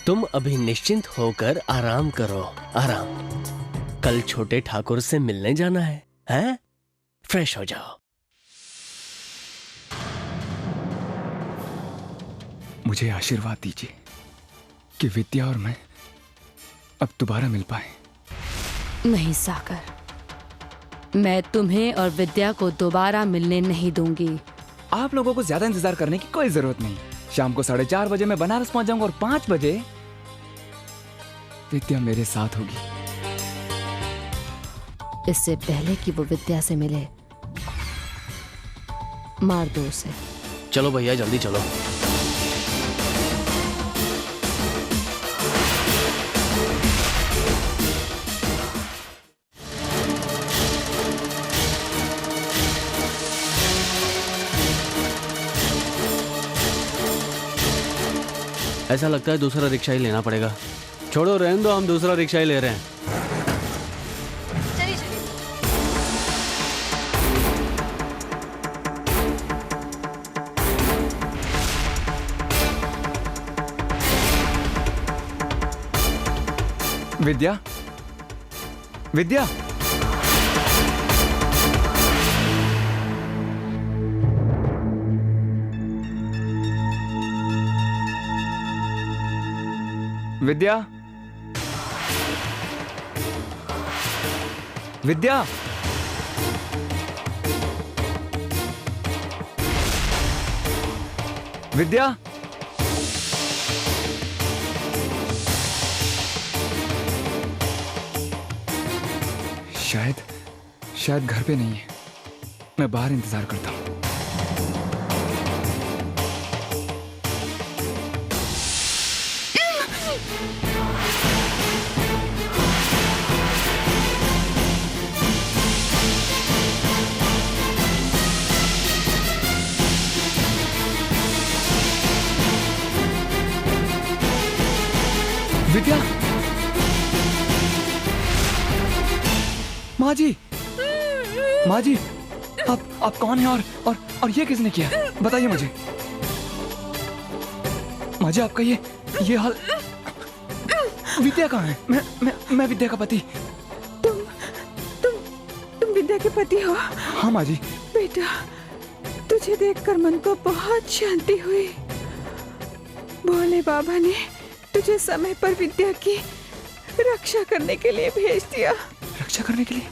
तुम अभी निश्चिंत होकर आराम करो, आराम। कल छोटे ठाकुर से मिलने जाना है, हैं? फ्रेश हो जाओ। मुझे आशीर्वाद दीजिए कि विद्या और मैं अब दोबारा मिल पाए। नहीं सागर, मैं तुम्हें और विद्या को दोबारा मिलने नहीं दूंगी। आप लोगों को ज्यादा इंतजार करने की कोई जरूरत नहीं। शाम को 4:30 बजे मैं बनारस पहुंच जाऊंगा और 5 बजे विद्या मेरे साथ होगी। इससे पहले कि वो विद्या से मिले, मार दो उसे। चलो भैया, जल्दी चलो। ऐसा लगता है दूसरा रिक्शा ही लेना पड़ेगा। छोड़ो, रहने दो, हम दूसरा रिक्शा ही ले रहे हैं। चलिए चलिए। विद्या, विद्या, विद्या, विद्या, विद्या, शायद घर पे नहीं है। मैं बाहर इंतजार करता हूँ। विद्या, माँ जी, माँ जी, आप कौन हैं और ये किसने किया? बताइए मुझे। माँ जी, आपका ये हाल। विद्या कहाँ है? मैं विद्या का पति। तुम विद्या के पति हो? हाँ माँ जी। बेटा, तुझे देखकर मन को बहुत शांति हुई। भोले बाबा ने तुझे समय पर विद्या की रक्षा करने के लिए भेज दिया। रक्षा करने के लिए?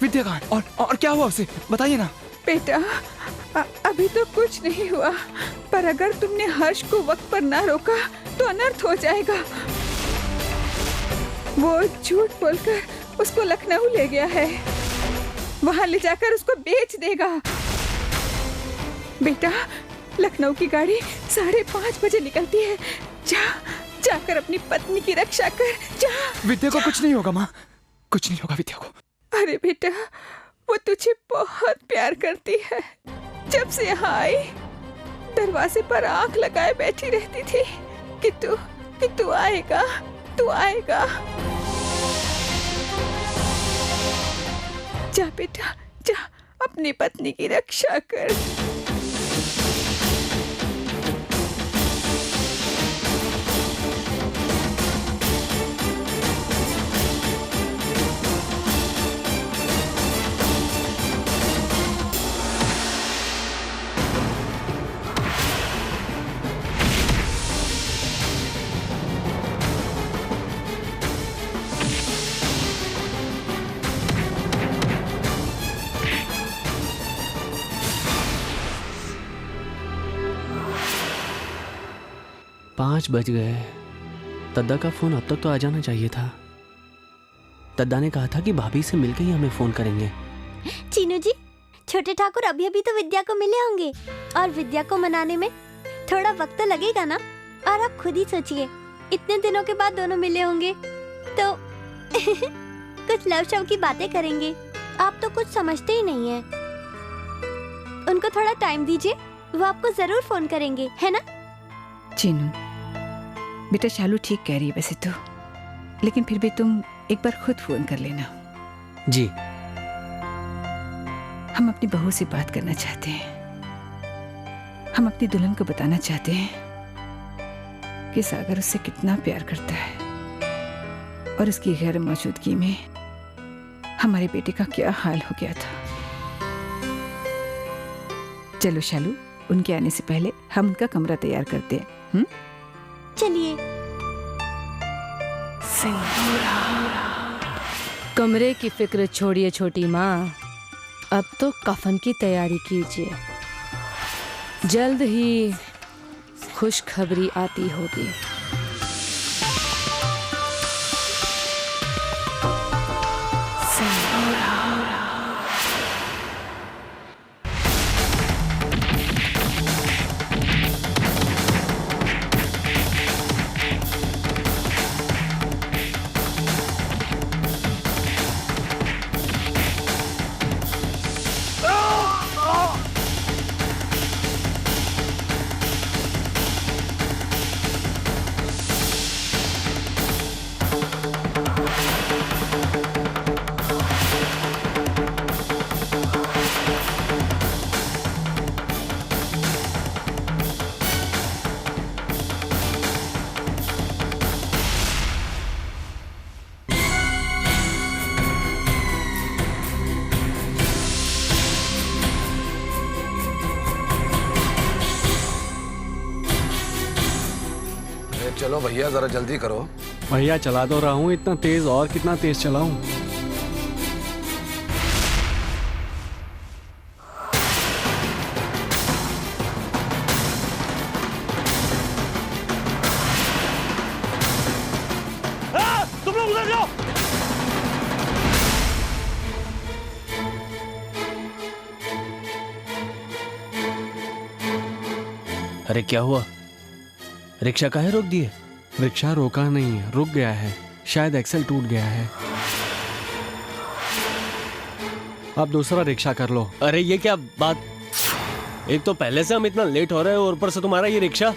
विद्या कहाँ है? और क्या हुआ उसे? बताइए ना। बेटा, अभी तो कुछ नहीं हुआ, पर अगर तुमने हर्ष को वक्त पर ना रोका तो अनर्थ हो जाएगा। वो झूठ बोलकर उसको लखनऊ ले गया है। वहां ले जाकर उसको बेच देगा। बेटा, लखनऊ की गाड़ी 5:30 बजे निकलती है। जाकर अपनी पत्नी की रक्षा कर। जा। विद्या को कुछ नहीं होगा माँ, कुछ नहीं होगा विद्या को। अरे बेटा, वो तुझे बहुत प्यार करती है। जब से यहाँ आई, दरवाजे पर आंख लगाए बैठी रहती थी कि तू आएगा, तू आएगा। जा बेटा, जा, अपनी पत्नी की रक्षा कर। पाँच बज गए। तद्दा का फोन अब तक तो आ जाना चाहिए था। तद्दा ने कहा था कि भाभी से मिलकर ही हमें फोन करेंगे। चीनू जी, छोटे ठाकुर अभी अभी तो विद्या को मिले होंगे और विद्या को मनाने में थोड़ा वक्त तो लगेगा ना। और आप खुद ही सोचिए, इतने दिनों के बाद दोनों मिले होंगे तो कुछ लव शव की बातें करेंगे। आप तो कुछ समझते ही नहीं है। उनको थोड़ा टाइम दीजिए, वो आपको जरूर फोन करेंगे, है ना? चीनू, बेटा शालू ठीक कह रही है वैसे तो, लेकिन फिर भी तुम एक बार खुद फोन कर लेना। जी। हम अपनी बहू से बात करना चाहते हैं। हम अपनी दुल्हन को बताना चाहते हैं कि सागर उससे कितना प्यार करता है और उसकी गैर मौजूदगी में हमारे बेटे का क्या हाल हो गया था। चलो शालू, उनके आने से पहले हम उनका कमरा तैयार करते हैं। चलिए। कमरे की फिक्र छोड़िए छोटी माँ, अब तो कफन की तैयारी कीजिए। जल्द ही खुशखबरी आती होगी। चलो भैया जरा जल्दी करो। भैया चला तो रहा हूँ, इतना तेज और कितना तेज चलाऊं? तुम लोग उधर जाओ। अरे क्या हुआ? रिक्शा काहे रोक दिए? रिक्शा रोका नहीं है, रुक गया है। शायद एक्सेल टूट गया है। आप दूसरा रिक्शा कर लो। अरे ये क्या बात, एक तो पहले से हम इतना लेट हो रहे हैं और ऊपर से तुम्हारा ये रिक्शा।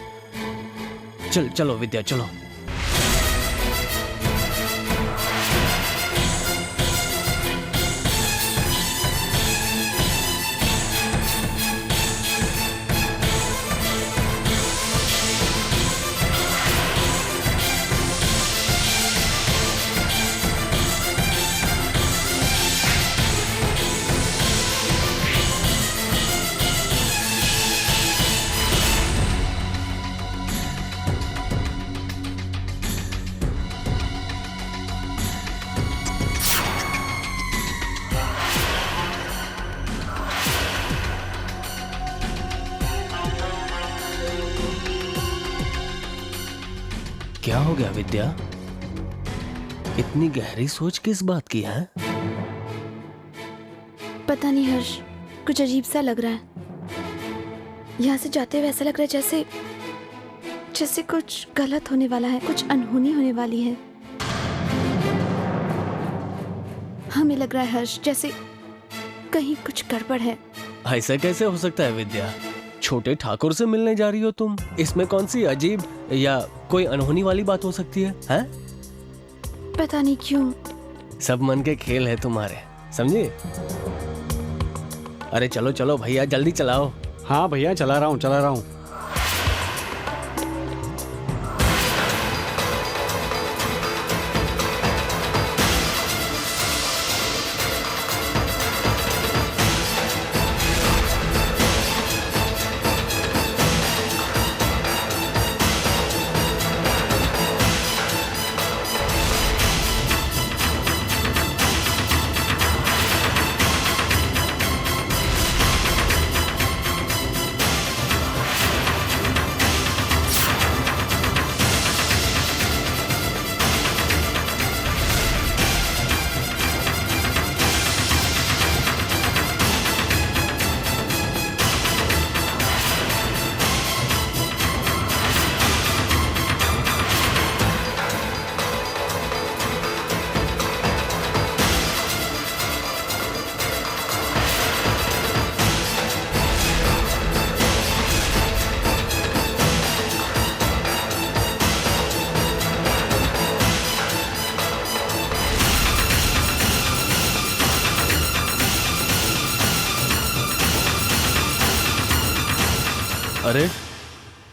चलो विद्या चलो। क्या हो गया विद्या? इतनी गहरी सोच किस बात की है? पता नहीं हर्ष, कुछ अजीब सा लग रहा है। यहाँ से जाते हुए ऐसा लग रहा है जैसे जैसे कुछ गलत होने वाला है, कुछ अनहोनी होने वाली है। हमें लग रहा है हर्ष जैसे कहीं कुछ गड़बड़ है। ऐसा कैसे हो सकता है विद्या? छोटे ठाकुर से मिलने जा रही हो तुम, इसमें कौन सी अजीब या कोई अनहोनी वाली बात हो सकती है? हैं? पता नहीं क्यों। सब मन के खेल है तुम्हारे, समझे? अरे चलो चलो भैया जल्दी चलाओ। हाँ भैया चला रहा हूँ।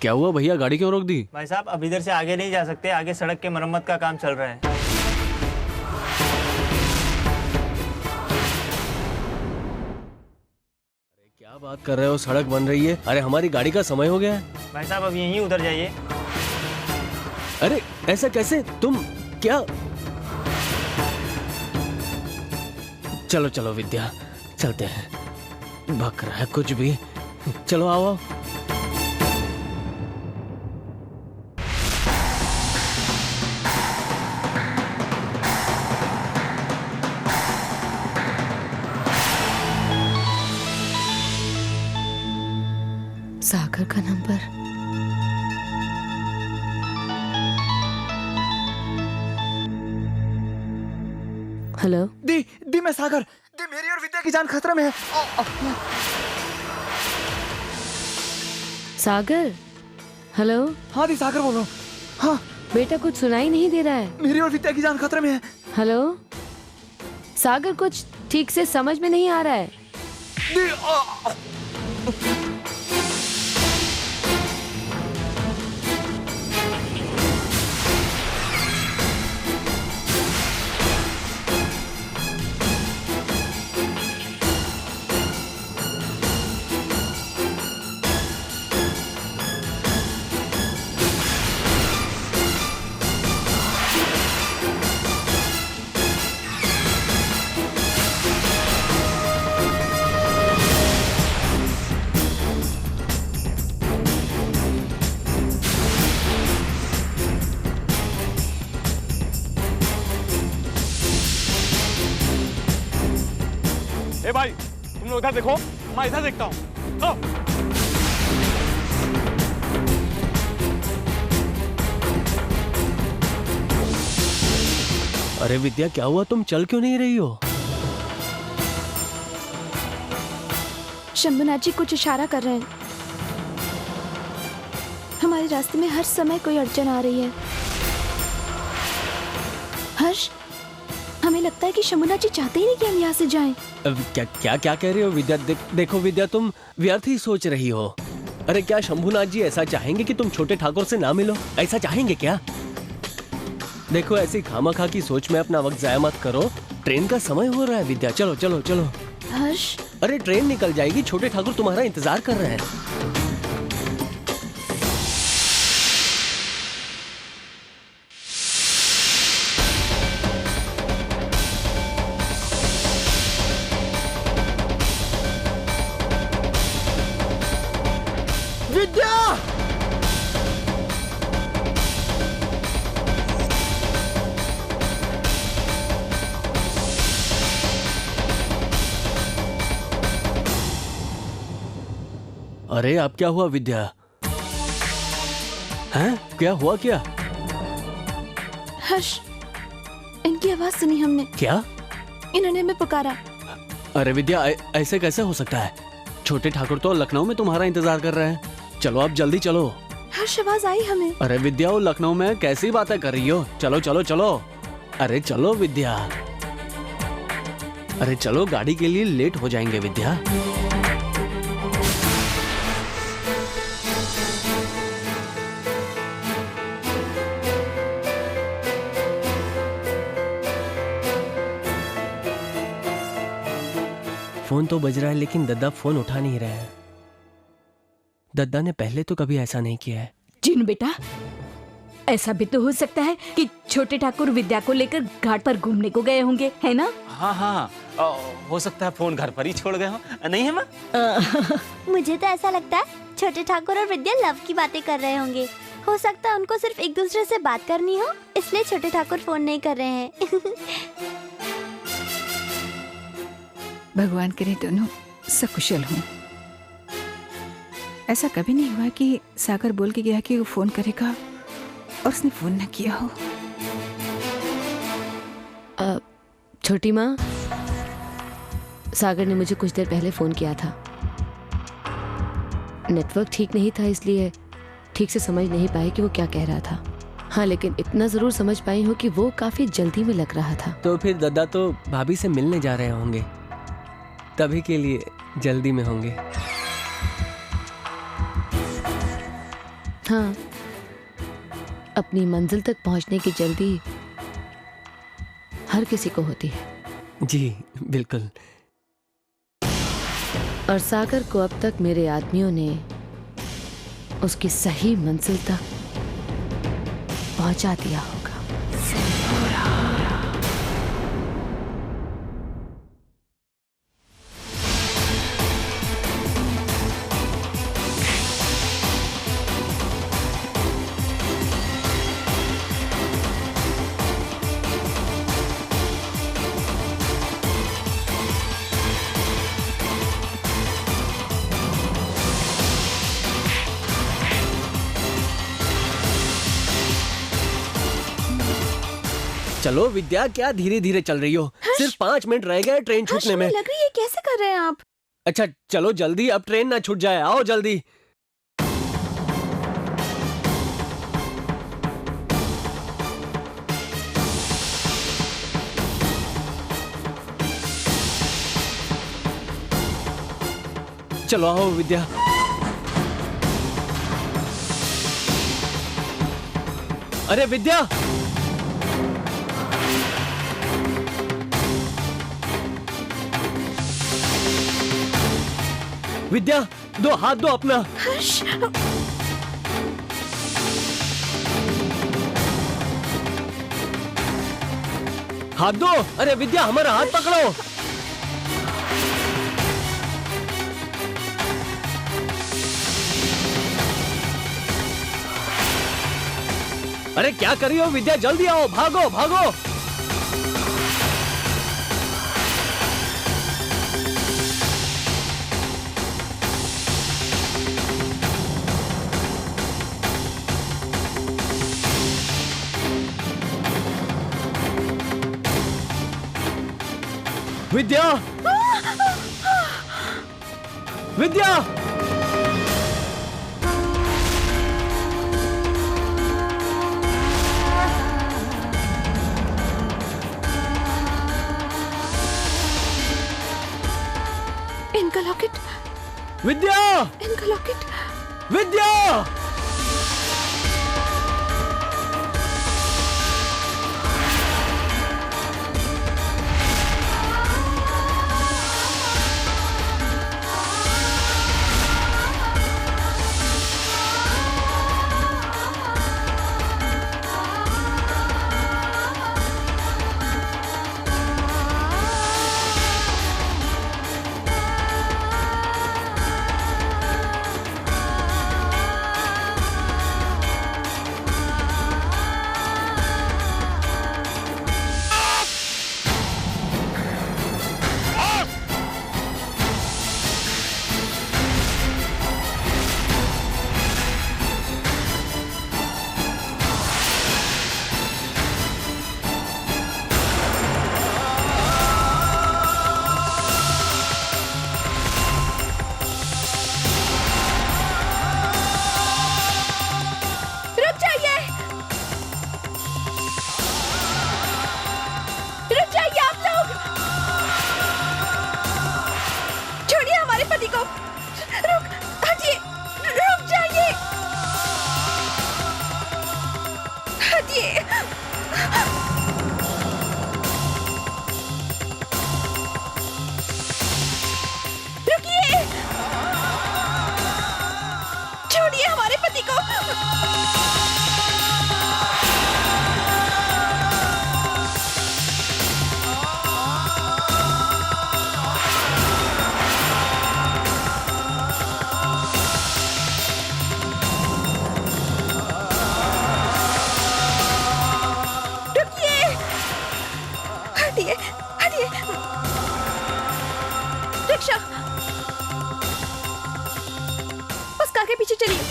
क्या हुआ भैया, गाड़ी क्यों रोक दी? भाई साहब अब इधर से आगे नहीं जा सकते, आगे सड़क के मरम्मत का काम चल रहा है। क्या बात कर रहे हो, सड़क बन रही है? अरे हमारी गाड़ी का समय हो गया है। भाई साहब अब यहीं उतर जाइए। अरे ऐसा कैसे, तुम क्या? चलो चलो विद्या, चलते हैं। भग रहा है कुछ भी। चलो आओ आओ। सागर का नंबर। हेलो दी मैं सागर। दी मेरी और विद्या की जान खतरे में है। सागर, हेलो। हाँ दी, सागर बोल रहा हूँ। हाँ बेटा कुछ सुनाई नहीं दे रहा है। मेरी और विद्या की जान खतरे में है। हेलो सागर, कुछ ठीक से समझ में नहीं आ रहा है। ए भाई, तुम लोग इधर देखो, मैं इधर देखता हूँ। अरे विद्या क्या हुआ, तुम चल क्यों नहीं रही हो? शंभुनाथ जी कुछ इशारा कर रहे हैं। हमारे रास्ते में हर समय कोई अड़चन आ रही है। हर्ष, हमें लगता है कि शंभुनाथ जी चाहते ही नहीं कि हम यहाँ से जाएं। क्या क्या क्या कह रही हो विद्या? देखो विद्या, तुम व्यर्थ ही सोच रही हो। अरे क्या शंभुनाथ जी ऐसा चाहेंगे कि तुम छोटे ठाकुर से ना मिलो? ऐसा चाहेंगे क्या? देखो ऐसी खामखा की सोच में अपना वक्त जाया मत करो। ट्रेन का समय हो रहा है विद्या, चलो चलो चलो। हर्ष, अरे ट्रेन निकल जाएगी, छोटे ठाकुर तुम्हारा इंतजार कर रहे हैं। अरे अब क्या हुआ विद्या? हैं? क्या हुआ क्या? हर्ष, इनकी आवाज सुनी हमने। क्या? इन्होंने हमें पुकारा। अरे विद्या ऐसे कैसे हो सकता है? छोटे ठाकुर तो लखनऊ में तुम्हारा इंतजार कर रहे हैं। चलो अब जल्दी चलो। हर्ष, आवाज आई हमें। अरे विद्या वो लखनऊ में कैसी बातें कर रही हो? चलो चलो चलो। अरे चलो विद्या। अरे चलो, गाड़ी के लिए लेट हो जाएंगे विद्या। फोन तो बज रहा है लेकिन दद्दा फोन उठा नहीं रहे हैं। दद्दा ने पहले तो कभी ऐसा नहीं किया है। जिन बेटा, ऐसा भी तो हो सकता है कि छोटे ठाकुर विद्या को लेकर घाट पर घूमने को गए होंगे, है ना? हाँ हाँ, हो सकता है फोन घर पर ही छोड़ गए हो, नहीं है माँ? मुझे तो ऐसा लगता है छोटे ठाकुर और विद्या लव की बातें कर रहे होंगे। हो सकता है उनको सिर्फ एक दूसरे से बात करनी हो, इसलिए छोटे ठाकुर फोन नहीं कर रहे हैं। भगवान करे दोनों सकुशल हों। ऐसा कभी नहीं हुआ कि सागर बोल के गया कि वो फोन करेगा और उसने फोन न किया हो। छोटी माँ, सागर ने मुझे कुछ देर पहले फोन किया था। नेटवर्क ठीक नहीं था, इसलिए ठीक से समझ नहीं पाई कि वो क्या कह रहा था। हाँ, लेकिन इतना जरूर समझ पाई हूँ कि वो काफी जल्दी में लग रहा था। तो फिर दद्दा तो भाभी से मिलने जा रहे होंगे, तभी के लिए जल्दी में होंगे। हाँ, अपनी मंजिल तक पहुंचने की जल्दी हर किसी को होती है। जी बिल्कुल। और सागर को अब तक मेरे आदमियों ने उसकी सही मंजिल तक पहुंचा दिया होगा। चलो विद्या, क्या धीरे धीरे चल रही हो? सिर्फ 5 मिनट रह गए ट्रेन छूटने में। लग रही है, कैसे कर रहे हैं आप? अच्छा चलो जल्दी, अब ट्रेन ना छूट जाए, आओ जल्दी। चलो आओ विद्या। अरे विद्या, विद्या दो हाथ दो अपना। हाथ दो। अरे विद्या हमारा हाथ पकड़ो। अरे क्या कर रही हो विद्या, जल्दी आओ, भागो भागो। विद्या, विद्या, इनका लॉकेट, विद्या, इनका लॉकेट, विद्या। रिक्शा, उस कार के पीछे चलिए।